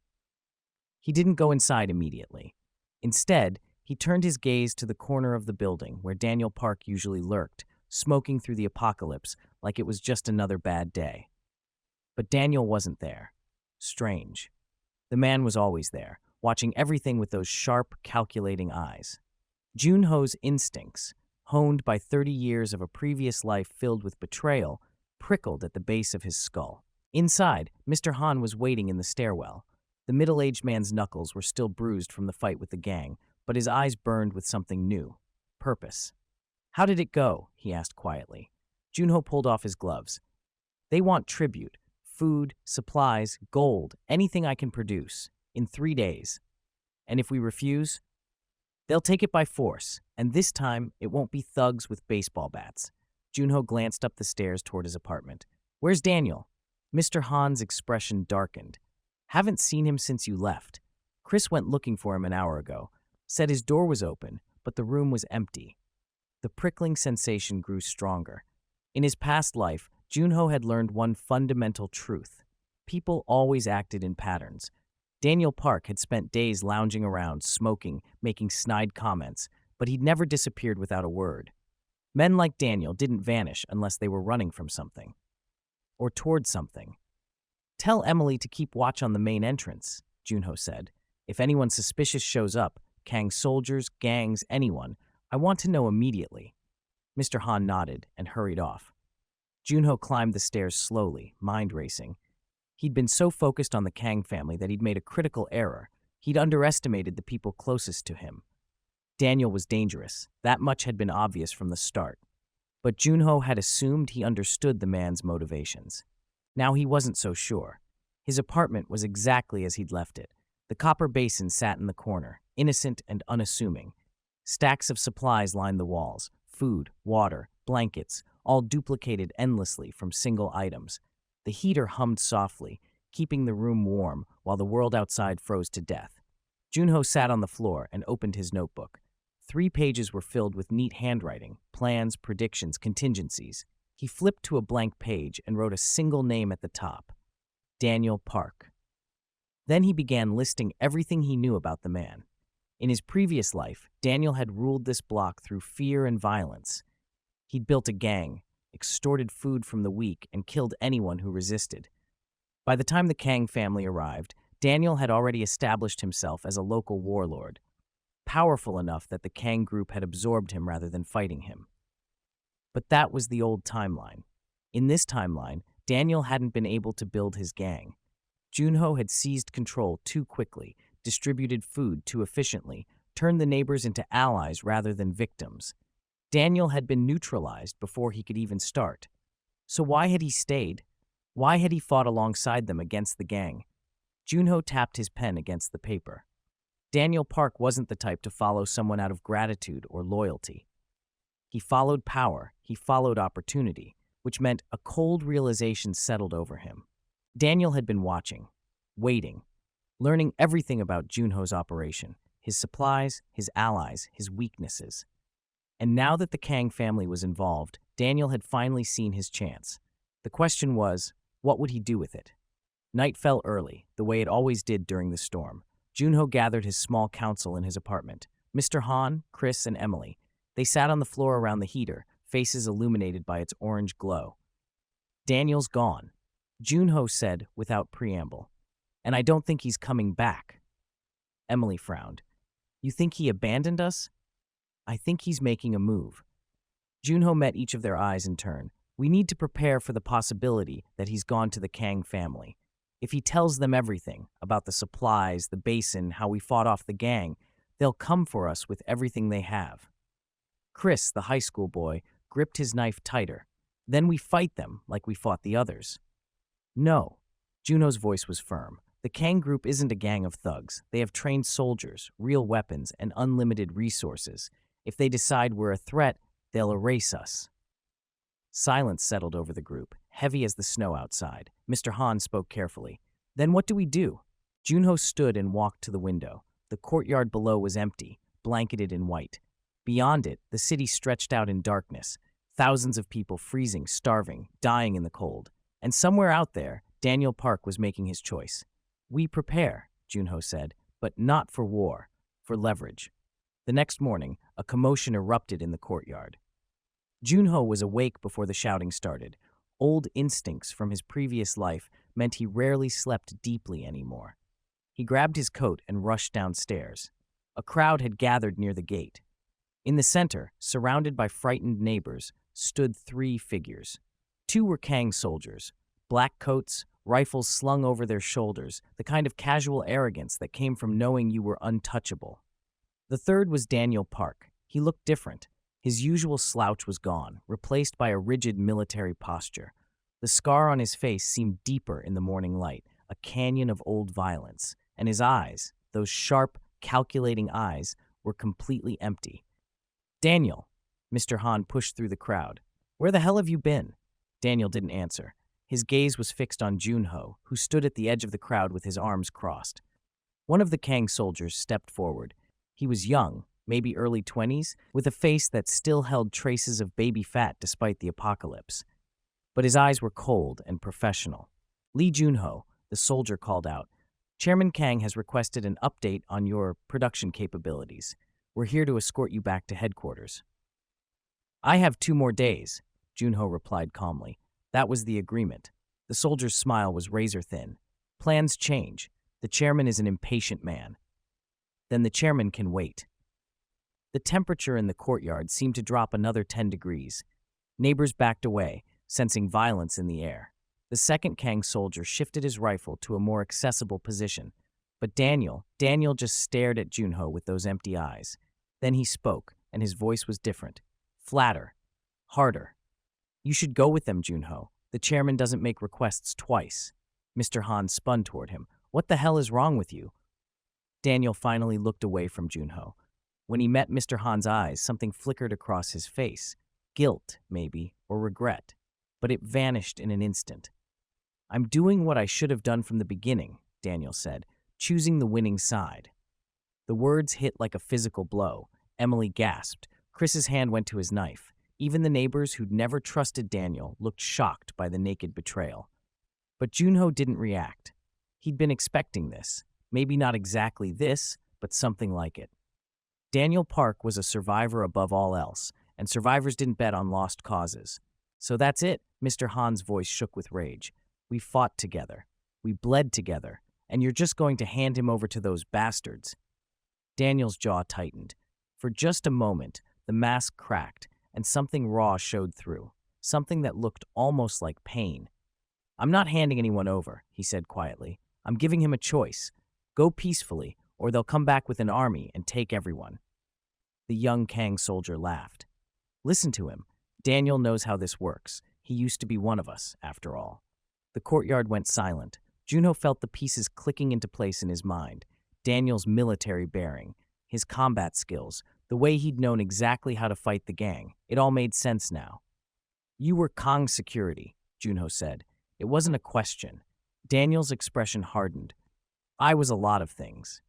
He didn't go inside immediately. Instead, he turned his gaze to the corner of the building where Daniel Park usually lurked, smoking through the apocalypse like it was just another bad day. But Daniel wasn't there. Strange. The man was always there, watching everything with those sharp, calculating eyes. Junho's instincts, honed by 30 years of a previous life filled with betrayal, prickled at the base of his skull. Inside, Mr. Han was waiting in the stairwell. The middle-aged man's knuckles were still bruised from the fight with the gang, but his eyes burned with something new: purpose. "How did it go?" he asked quietly. Junho pulled off his gloves. "They want tribute. Food, supplies, gold, anything I can produce, in 3 days. And if we refuse, they'll take it by force, and this time it won't be thugs with baseball bats." Junho glanced up the stairs toward his apartment. "Where's Daniel?" Mr. Han's expression darkened. "Haven't seen him since you left. Chris went looking for him an hour ago. Said his door was open, but the room was empty." The prickling sensation grew stronger. In his past life, Junho had learned one fundamental truth. People always acted in patterns. Daniel Park had spent days lounging around, smoking, making snide comments, but he'd never disappeared without a word. Men like Daniel didn't vanish unless they were running from something. Or toward something. "Tell Emily to keep watch on the main entrance," Junho said. "If anyone suspicious shows up, Kang soldiers, gangs, anyone, I want to know immediately." Mr. Han nodded and hurried off. Junho climbed the stairs slowly, mind racing. He'd been so focused on the Kang family that he'd made a critical error. He'd underestimated the people closest to him. Daniel was dangerous. That much had been obvious from the start. But Junho had assumed he understood the man's motivations. Now he wasn't so sure. His apartment was exactly as he'd left it. The copper basin sat in the corner, innocent and unassuming. Stacks of supplies lined the walls: food, water, blankets, all duplicated endlessly from single items. The heater hummed softly, keeping the room warm while the world outside froze to death. Junho sat on the floor and opened his notebook. 3 pages were filled with neat handwriting, plans, predictions, contingencies. He flipped to a blank page and wrote a single name at the top: Daniel Park. Then he began listing everything he knew about the man. In his previous life, Daniel had ruled this block through fear and violence. He'd built a gang, extorted food from the weak, and killed anyone who resisted. By the time the Kang family arrived, Daniel had already established himself as a local warlord, powerful enough that the Kang group had absorbed him rather than fighting him. But that was the old timeline. In this timeline, Daniel hadn't been able to build his gang. Junho had seized control too quickly, distributed food too efficiently, turned the neighbors into allies rather than victims. Daniel had been neutralized before he could even start. So why had he stayed? Why had he fought alongside them against the gang? Junho tapped his pen against the paper. Daniel Park wasn't the type to follow someone out of gratitude or loyalty. He followed power, he followed opportunity, which meant a cold realization settled over him. Daniel had been watching, waiting, learning everything about Junho's operation, his supplies, his allies, his weaknesses. And now that the Kang family was involved, Daniel had finally seen his chance. The question was, what would he do with it? Night fell early, the way it always did during the storm. Junho gathered his small council in his apartment. Mr. Han, Chris, and Emily. They sat on the floor around the heater, faces illuminated by its orange glow. Daniel's gone, Junho said without preamble. And I don't think he's coming back. Emily frowned. You think he abandoned us? I think he's making a move. Junho met each of their eyes in turn. We need to prepare for the possibility that he's gone to the Kang family. If he tells them everything, about the supplies, the basin, how we fought off the gang, they'll come for us with everything they have. Chris, the high school boy, gripped his knife tighter. Then we fight them like we fought the others. No. Junho's voice was firm. The Kang group isn't a gang of thugs. They have trained soldiers, real weapons, and unlimited resources. If they decide we're a threat, they'll erase us. Silence settled over the group, heavy as the snow outside. Mr. Han spoke carefully. Then what do we do? Junho stood and walked to the window. The courtyard below was empty, blanketed in white. Beyond it, the city stretched out in darkness, thousands of people freezing, starving, dying in the cold. And somewhere out there, Daniel Park was making his choice. We prepare, Junho said, but not for war, for leverage. The next morning, a commotion erupted in the courtyard. Junho was awake before the shouting started. Old instincts from his previous life meant he rarely slept deeply anymore. He grabbed his coat and rushed downstairs. A crowd had gathered near the gate. In the center, surrounded by frightened neighbors, stood 3 figures. 2 were Kang soldiers, black coats, rifles slung over their shoulders, the kind of casual arrogance that came from knowing you were untouchable. The third was Daniel Park. He looked different. His usual slouch was gone, replaced by a rigid military posture. The scar on his face seemed deeper in the morning light, a canyon of old violence, and his eyes, those sharp, calculating eyes, were completely empty. Daniel, Mr. Han pushed through the crowd. Where the hell have you been? Daniel didn't answer. His gaze was fixed on Junho, who stood at the edge of the crowd with his arms crossed. One of the Kang soldiers stepped forward. He was young, maybe early 20s, with a face that still held traces of baby fat despite the apocalypse. But his eyes were cold and professional. Lee Junho, the soldier, called out, Chairman Kang has requested an update on your production capabilities. We're here to escort you back to headquarters. I have 2 more days, Junho replied calmly. That was the agreement. The soldier's smile was razor-thin. Plans change. The chairman is an impatient man. Then the chairman can wait. The temperature in the courtyard seemed to drop another 10 degrees. Neighbors backed away, sensing violence in the air. The second Kang soldier shifted his rifle to a more accessible position. But Daniel just stared at Junho with those empty eyes. Then he spoke, and his voice was different. Flatter. Harder. You should go with them, Junho. The chairman doesn't make requests twice. Mr. Han spun toward him. What the hell is wrong with you? Daniel finally looked away from Junho. When he met Mr. Han's eyes, something flickered across his face. Guilt, maybe, or regret. But it vanished in an instant. I'm doing what I should have done from the beginning, Daniel said, choosing the winning side. The words hit like a physical blow. Emily gasped. Chris's hand went to his knife. Even the neighbors who'd never trusted Daniel looked shocked by the naked betrayal. But Junho didn't react. He'd been expecting this. Maybe not exactly this, but something like it. Daniel Park was a survivor above all else, and survivors didn't bet on lost causes. So that's it, Mr. Han's voice shook with rage. We fought together. We bled together. And you're just going to hand him over to those bastards. Daniel's jaw tightened. For just a moment, the mask cracked, and something raw showed through. Something that looked almost like pain. I'm not handing anyone over, he said quietly. I'm giving him a choice. Go peacefully, or they'll come back with an army and take everyone. The young Kang soldier laughed. Listen to him. Daniel knows how this works. He used to be one of us, after all. The courtyard went silent. Junho felt the pieces clicking into place in his mind. Daniel's military bearing, his combat skills, the way he'd known exactly how to fight the gang. It all made sense now. "You were Kong's security," Junho said. It wasn't a question. Daniel's expression hardened. "I was a lot of things."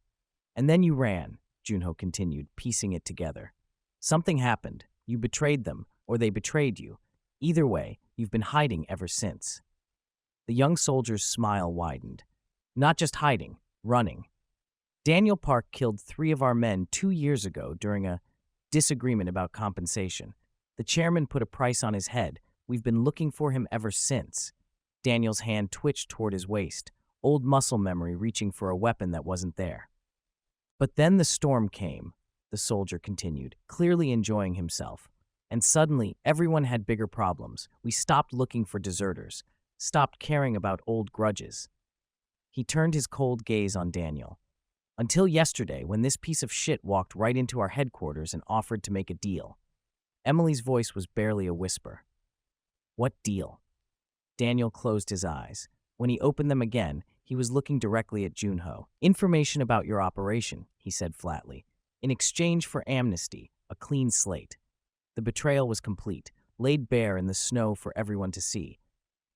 "And then you ran," Junho continued, piecing it together. "Something happened. You betrayed them, or they betrayed you. Either way, you've been hiding ever since." The young soldier's smile widened. "Not just hiding, running. Daniel Park killed 3 of our men 2 years ago during a disagreement about compensation. The chairman put a price on his head. We've been looking for him ever since." Daniel's hand twitched toward his waist, old muscle memory reaching for a weapon that wasn't there. "But then the storm came," the soldier continued, clearly enjoying himself. "And suddenly, everyone had bigger problems. We stopped looking for deserters, stopped caring about old grudges." He turned his cold gaze on Daniel. "Until yesterday, when this piece of shit walked right into our headquarters and offered to make a deal." Emily's voice was barely a whisper. "What deal?" Daniel closed his eyes. When he opened them again, he was looking directly at Junho. "Information about your operation," he said flatly. "In exchange for amnesty, a clean slate." The betrayal was complete, laid bare in the snow for everyone to see.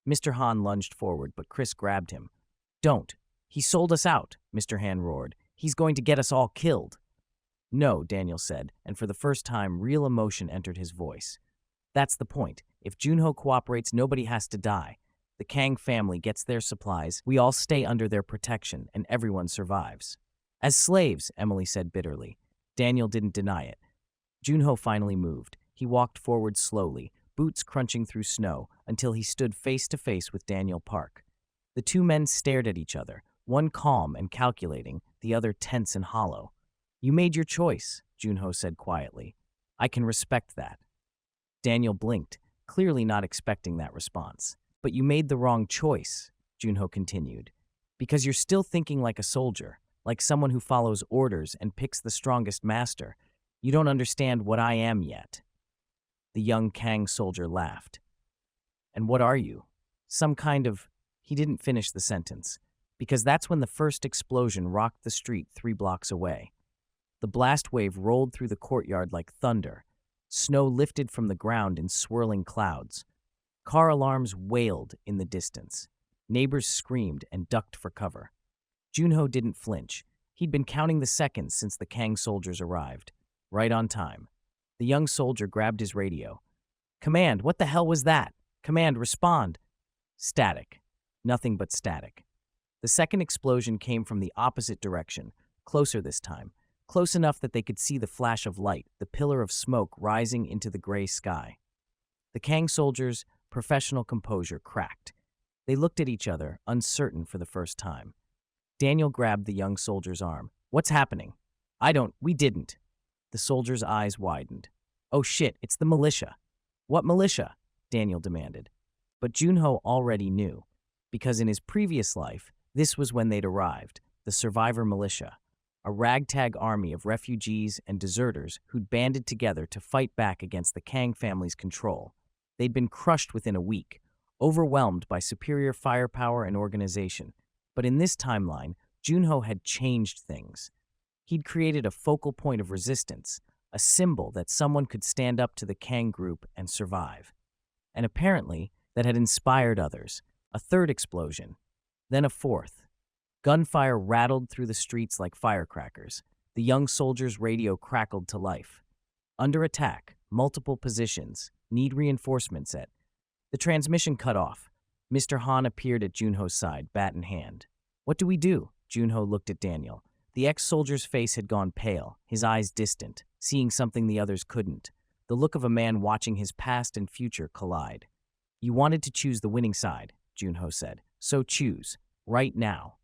Mr. Han lunged forward, but Chris grabbed him. "Don't. He sold us out," Mr. Han roared. "He's going to get us all killed." "No," Daniel said, and for the first time, real emotion entered his voice. "That's the point. If Junho cooperates, nobody has to die. The Kang family gets their supplies, we all stay under their protection, and everyone survives." "As slaves," Emily said bitterly. Daniel didn't deny it. Junho finally moved. He walked forward slowly, boots crunching through snow, until he stood face to face with Daniel Park. The two men stared at each other, one calm and calculating, the other tense and hollow. "You made your choice," Junho said quietly. "I can respect that." Daniel blinked, clearly not expecting that response. "But you made the wrong choice," Junho continued, "because you're still thinking like a soldier, like someone who follows orders and picks the strongest master. You don't understand what I am yet." The young Kang soldier laughed. "And what are you? Some kind of—" He didn't finish the sentence, because that's when the first explosion rocked the street 3 blocks away. The blast wave rolled through the courtyard like thunder. Snow lifted from the ground in swirling clouds. Car alarms wailed in the distance. Neighbors screamed and ducked for cover. Junho didn't flinch. He'd been counting the seconds since the Kang soldiers arrived. Right on time. The young soldier grabbed his radio. "Command, what the hell was that? Command, respond." Static. Nothing but static. The second explosion came from the opposite direction, closer this time, close enough that they could see the flash of light, the pillar of smoke rising into the gray sky. The Kang soldiers' professional composure cracked. They looked at each other, uncertain for the first time. Daniel grabbed the young soldier's arm. "What's happening?" We didn't." The soldier's eyes widened. "Oh shit, it's the militia." "What militia?" Daniel demanded. But Junho already knew, because in his previous life, this was when they'd arrived, the Survivor Militia, a ragtag army of refugees and deserters who'd banded together to fight back against the Kang family's control. They'd been crushed within a week, overwhelmed by superior firepower and organization. But in this timeline, Junho had changed things. He'd created a focal point of resistance, a symbol that someone could stand up to the Kang group and survive. And apparently, that had inspired others. A third explosion, then a fourth. Gunfire rattled through the streets like firecrackers. The young soldier's radio crackled to life. "Under attack, multiple positions, need reinforcements at..." The transmission cut off. Mr. Han appeared at Junho's side, bat in hand. "What do we do?" Junho looked at Daniel. The ex-soldier's face had gone pale, his eyes distant, seeing something the others couldn't. The look of a man watching his past and future collide. "You wanted to choose the winning side," Junho said. "So choose. Right now."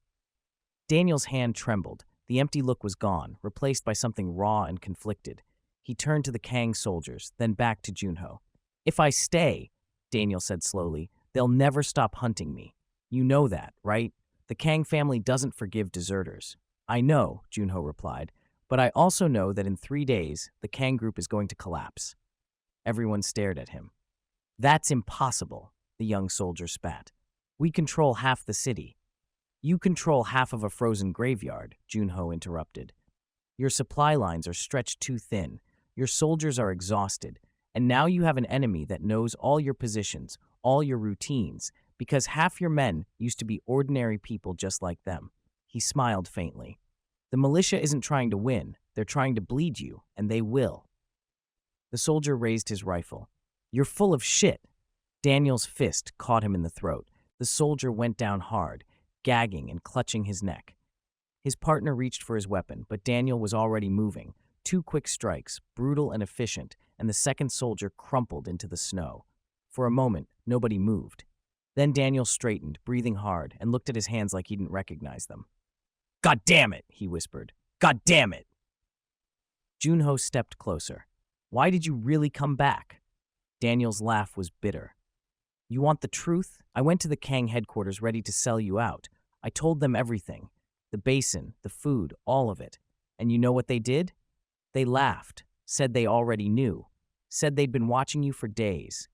Daniel's hand trembled. The empty look was gone, replaced by something raw and conflicted. He turned to the Kang soldiers, then back to Junho. "If I stay," Daniel said slowly, "they'll never stop hunting me. You know that, right? The Kang family doesn't forgive deserters." "I know," Junho replied, "but I also know that in 3 days, the Kang group is going to collapse." Everyone stared at him. "That's impossible," the young soldier spat. "We control half the city." You control half of a frozen graveyard, Junho interrupted. Your supply lines are stretched too thin, your soldiers are exhausted, and now you have an enemy that knows all your positions, all your routines, because half your men used to be ordinary people just like them. He smiled faintly. The militia isn't trying to win, they're trying to bleed you, and they will. The soldier raised his rifle. You're full of shit. Daniel's fist caught him in the throat. The soldier went down hard, gagging and clutching his neck. His partner reached for his weapon, but Daniel was already moving. 2 quick strikes, brutal and efficient, and the second soldier crumpled into the snow. For a moment, nobody moved. Then Daniel straightened, breathing hard, and looked at his hands like he didn't recognize them. "God damn it," he whispered. "God damn it." Junho stepped closer. "Why did you really come back?" Daniel's laugh was bitter. "You want the truth? I went to the Kang headquarters ready to sell you out. I told them everything. The basin, the food, all of it. And you know what they did? They laughed, said they already knew, said they'd been watching you for days."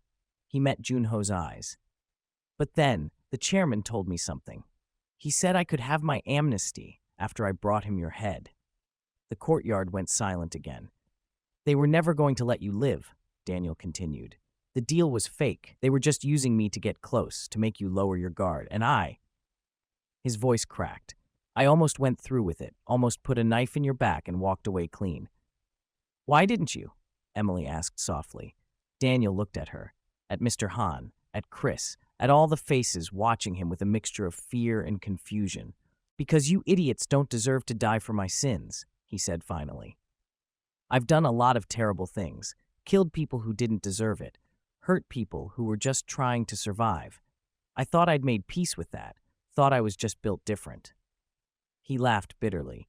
He met Junho's eyes. "But then, the chairman told me something. He said I could have my amnesty after I brought him your head." The courtyard went silent again. "They were never going to let you live," Daniel continued. "The deal was fake. They were just using me to get close, to make you lower your guard, and I—" His voice cracked. "I almost went through with it, almost put a knife in your back and walked away clean." "Why didn't you?" Emily asked softly. Daniel looked at her, at Mr. Han, at Chris, at all the faces watching him with a mixture of fear and confusion. "Because you idiots don't deserve to die for my sins," he said finally. "I've done a lot of terrible things, killed people who didn't deserve it, hurt people who were just trying to survive. I thought I'd made peace with that, thought I was just built different." He laughed bitterly.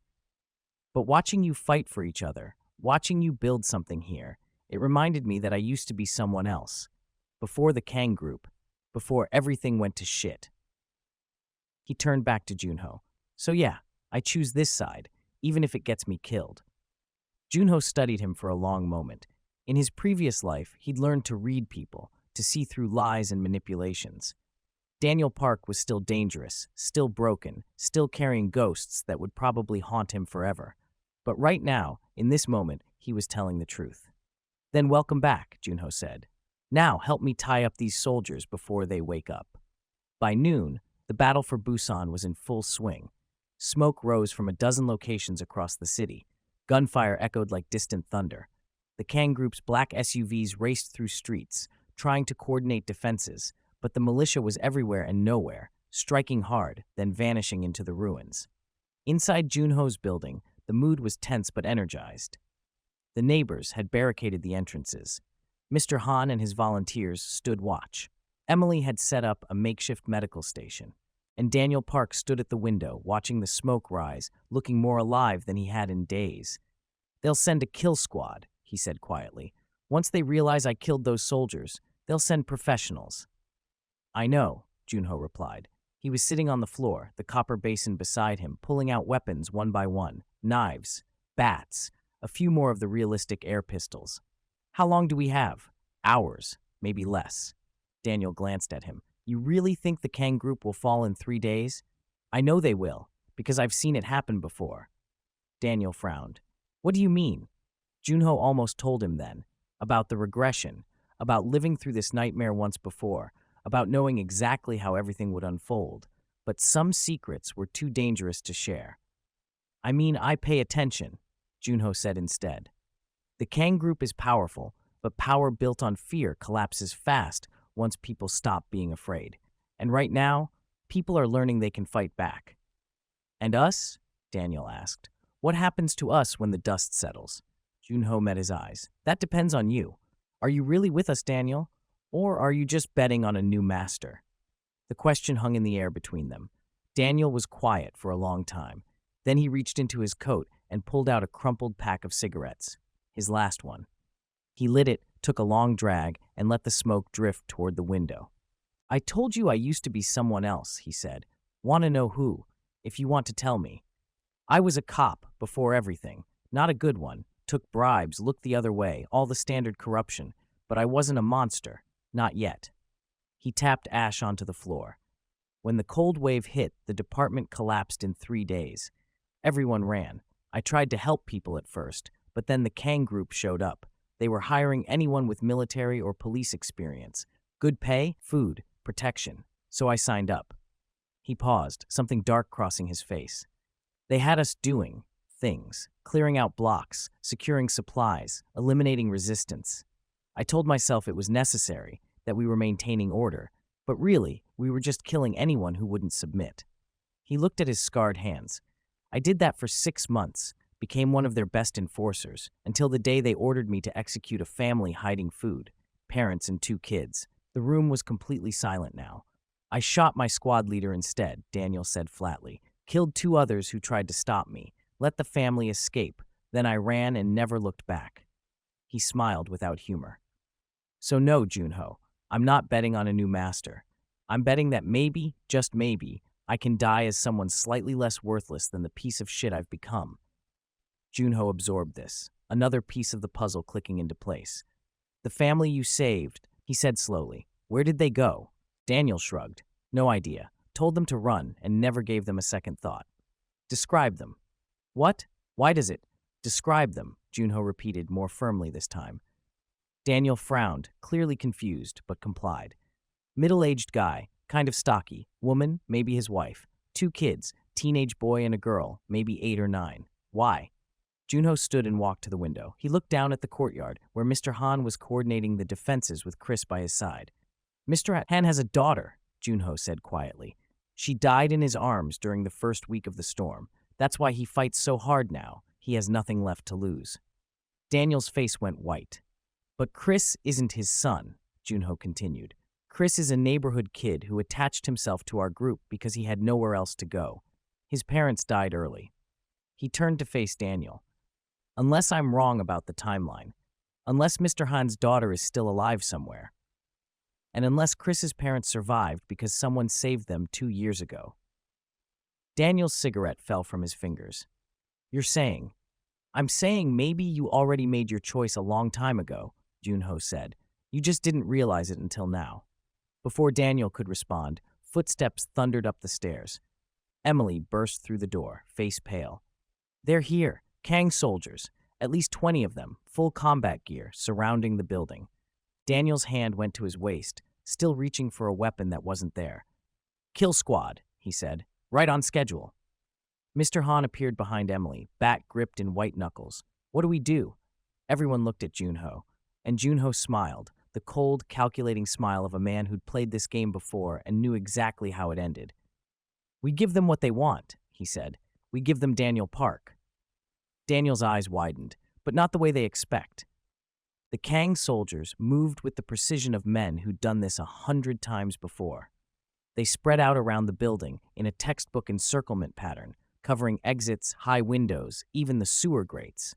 "But watching you fight for each other, watching you build something here, it reminded me that I used to be someone else. Before the Kang group, before everything went to shit." He turned back to Junho. "So yeah, I choose this side, even if it gets me killed." Junho studied him for a long moment. In his previous life, he'd learned to read people, to see through lies and manipulations. Daniel Park was still dangerous, still broken, still carrying ghosts that would probably haunt him forever. But right now, in this moment, he was telling the truth. "Then welcome back," Junho said. "Now help me tie up these soldiers before they wake up." By noon, the battle for Busan was in full swing. Smoke rose from a dozen locations across the city. Gunfire echoed like distant thunder. The Kang group's black SUVs raced through streets, trying to coordinate defenses, but the militia was everywhere and nowhere, striking hard, then vanishing into the ruins. Inside Junho's building, the mood was tense but energized. The neighbors had barricaded the entrances. Mr. Han and his volunteers stood watch. Emily had set up a makeshift medical station, and Daniel Park stood at the window, watching the smoke rise, looking more alive than he had in days. "They'll send a kill squad," he said quietly. "Once they realize I killed those soldiers, they'll send professionals." "I know," Junho replied. He was sitting on the floor, the copper basin beside him, pulling out weapons one by one, knives, bats, a few more of the realistic air pistols. "How long do we have?" "Hours, maybe less." Daniel glanced at him. "You really think the Kang group will fall in 3 days?" "I know they will, because I've seen it happen before." Daniel frowned. "What do you mean?" Junho almost told him then, about the regression, about living through this nightmare once before, about knowing exactly how everything would unfold, but some secrets were too dangerous to share. "I mean, I pay attention," Junho said instead. "The Kang group is powerful, but power built on fear collapses fast once people stop being afraid. And right now, people are learning they can fight back." "And us?" Daniel asked. "What happens to us when the dust settles?" Junho met his eyes. "That depends on you. Are you really with us, Daniel? Or are you just betting on a new master?" The question hung in the air between them. Daniel was quiet for a long time. Then he reached into his coat and pulled out a crumpled pack of cigarettes, his last one. He lit it, took a long drag, and let the smoke drift toward the window. "I told you I used to be someone else," he said. "Want to know who? If you want to tell me. I was a cop before everything. Not a good one. Took bribes, looked the other way, all the standard corruption. But I wasn't a monster. Not yet." He tapped ash onto the floor. When the cold wave hit, the department collapsed in 3 days. Everyone ran. I tried to help people at first, but then the Kang group showed up. They were hiring anyone with military or police experience. Good pay, food, protection. So I signed up. He paused, something dark crossing his face. They had us doing things, clearing out blocks, securing supplies, eliminating resistance. I told myself it was necessary, that we were maintaining order, but really, we were just killing anyone who wouldn't submit. He looked at his scarred hands. I did that for 6 months, became one of their best enforcers, until the day they ordered me to execute a family hiding food, parents and 2 kids. The room was completely silent now. I shot my squad leader instead, Daniel said flatly. Killed 2 others who tried to stop me. Let the family escape. Then I ran and never looked back. He smiled without humor. So no, Junho, I'm not betting on a new master. I'm betting that maybe, just maybe, I can die as someone slightly less worthless than the piece of shit I've become. Junho absorbed this, another piece of the puzzle clicking into place. The family you saved, he said slowly. Where did they go? Daniel shrugged. No idea. Told them to run and never gave them a second thought. Describe them. What? Why does it? Describe them, Junho repeated more firmly this time. Daniel frowned, clearly confused, but complied. Middle-aged guy, kind of stocky, woman, maybe his wife, 2 kids, teenage boy and a girl, maybe 8 or 9. Why? Junho stood and walked to the window. He looked down at the courtyard, where Mr. Han was coordinating the defenses with Chris by his side. Mr. Han has a daughter, Junho said quietly. She died in his arms during the first week of the storm. That's why he fights so hard now. He has nothing left to lose. Daniel's face went white. But Chris isn't his son, Junho continued. Chris is a neighborhood kid who attached himself to our group because he had nowhere else to go. His parents died early. He turned to face Daniel. Unless I'm wrong about the timeline, unless Mr. Han's daughter is still alive somewhere, and unless Chris's parents survived because someone saved them 2 years ago. Daniel's cigarette fell from his fingers. You're saying? I'm saying maybe you already made your choice a long time ago, Junho said. You just didn't realize it until now. Before Daniel could respond, footsteps thundered up the stairs. Emily burst through the door, face pale. They're here, Kang soldiers, at least 20 of them, full combat gear, surrounding the building. Daniel's hand went to his waist, still reaching for a weapon that wasn't there. Kill squad, he said, right on schedule. Mr. Han appeared behind Emily, bat gripped in white knuckles. What do we do? Everyone looked at Junho, and Junho smiled, the cold, calculating smile of a man who'd played this game before and knew exactly how it ended. We give them what they want, he said. We give them Daniel Park. Daniel's eyes widened, but not the way they expect. The Kang soldiers moved with the precision of men who'd done this 100 times before. They spread out around the building in a textbook encirclement pattern, covering exits, high windows, even the sewer grates.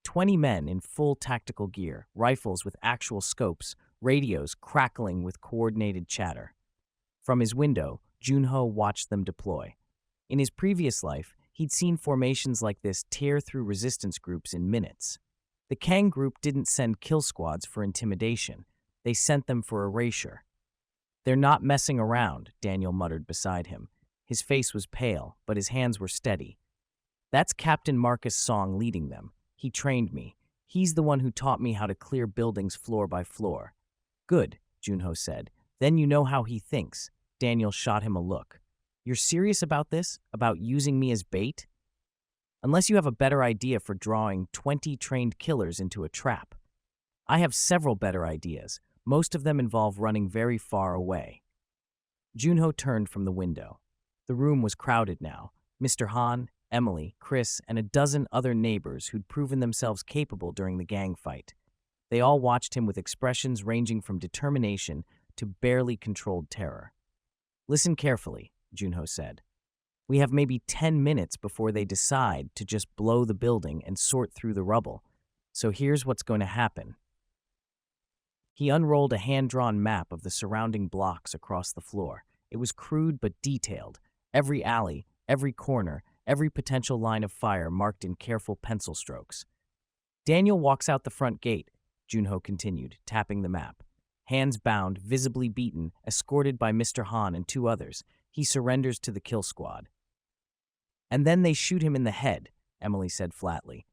20 men in full tactical gear, rifles with actual scopes, radios crackling with coordinated chatter. From his window, Junho watched them deploy. In his previous life, he'd seen formations like this tear through resistance groups in minutes. The Kang group didn't send kill squads for intimidation. They sent them for erasure. They're not messing around, Daniel muttered beside him. His face was pale, but his hands were steady. That's Captain Marcus Song leading them. He trained me. He's the one who taught me how to clear buildings floor by floor. Good, Junho said. Then you know how he thinks. Daniel shot him a look. You're serious about this? About using me as bait? Unless you have a better idea for drawing 20 trained killers into a trap. I have several better ideas. Most of them involve running very far away. Junho turned from the window. The room was crowded now. Mr. Han, Emily, Chris, and a dozen other neighbors who'd proven themselves capable during the gang fight. They all watched him with expressions ranging from determination to barely controlled terror. Listen carefully, Junho said. We have maybe 10 minutes before they decide to just blow the building and sort through the rubble. So here's what's going to happen. He unrolled a hand-drawn map of the surrounding blocks across the floor. It was crude but detailed. Every alley, every corner, every potential line of fire marked in careful pencil strokes. Daniel walks out the front gate, Junho continued, tapping the map. Hands bound, visibly beaten, escorted by Mr. Han and 2 others. he surrenders to the kill squad. And then they shoot him in the head, Emily said flatly.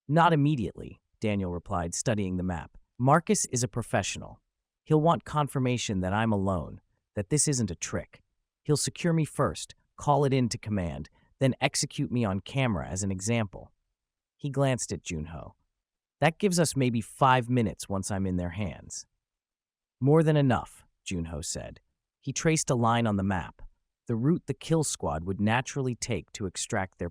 Not immediately, Daniel replied, studying the map. Marcus is a professional. He'll want confirmation that I'm alone, that this isn't a trick. He'll secure me first, call it in to command, then execute me on camera as an example. He glanced at Junho. That gives us maybe 5 minutes once I'm in their hands. More than enough, Junho said. He traced a line on the map, the route the kill squad would naturally take to extract their